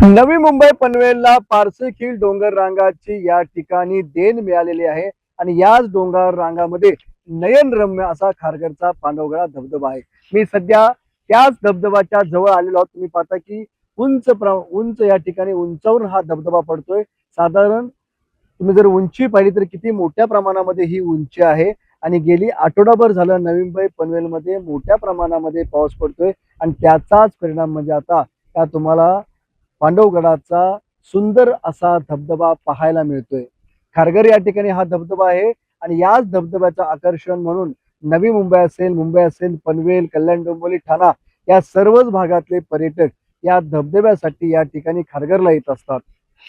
नवी मुंबई पनवेलला पारसखील डोंगर रांगाची या ठिकाणी देण मिळालेली आहे आणि याच डोंगर रांगामध्ये नयनरम्य असा खारघरचा पांडवगडा धबधबा आहे। मी सध्या त्याच धबधबाच्या जवळ आलेलो आहोत। तुम्ही पाहता की उंच या ठिकाणी उंचावरून हा धबधबा पडतोय। साधारण तुम्ही जर उंची पाहिली तर किती मोठ्या प्रमाणामध्ये ही उंची आहे आणि गेली आठवडाभर झालं नवी मुंबई पनवेलमध्ये मोठ्या प्रमाणामध्ये पाऊस पडतोय आणि त्याचाच परिणाम म्हणजे आता त्या तुम्हाला पांडवगडाचा सुंदर असा धबधबा पाहायला मिळतोय। खारघर या ठिकाणी हा धबधबा आहे आणि याच धबधब्याचं आकर्षण म्हणून नवी मुंबई असेल, पनवेल, कल्याण डोंबिवली, ठाणा या सर्वच भागातले पर्यटक या धबधब्यासाठी या ठिकाणी खारघरला येत असतात।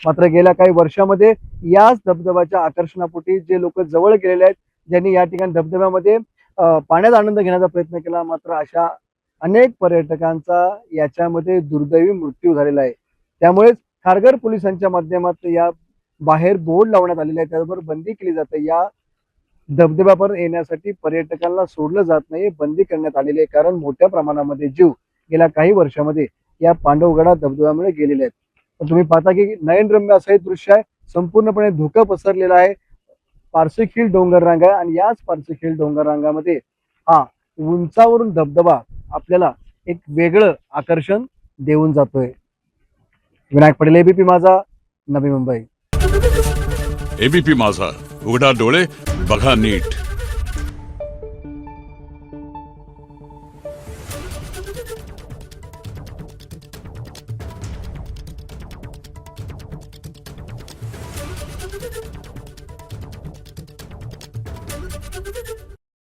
मात्र गेल्या काही वर्षामध्ये याच धबधब्याच्या आकर्षणापोटी जे लोक जवळ गेलेले आहेत, ज्यांनी या ठिकाणी धबधब्यामध्ये पाण्याचा आनंद घेण्याचा प्रयत्न केला, मात्र अशा अनेक पर्यटकांचा याच्यामध्ये दुर्दैवी मृत्यू झालेला आहे। त्यामुळेच खारघर पोलिसांच्या माध्यमातून या बाहेर बोर्ड लावण्यात आलेले आहे, त्यावर बंदी केली जाते। या धबधब्यावर येण्यासाठी पर्यटकांना सोडलं जात नाही, बंदी करण्यात आलेली आहे, कारण मोठ्या प्रमाणामध्ये जीव गेल्या काही वर्षामध्ये या पांडवगडा धबधब्यामुळे गेलेले आहेत। पण तुम्ही पाहता की नयनरम्य असं हे दृश्य आहे, संपूर्णपणे धुकं पसरलेलं आहे, पारसखील डोंगर रांगा आहे आणि याच पारसखील डोंगर रांगामध्ये हा उंचावरून धबधबा आपल्याला एक वेगळं आकर्षण देऊन जातोय। विनायक पटेल, एबीपी माझा, नवी मुंबई। एबीपी माझा, उघडा डोळे बघा नीट।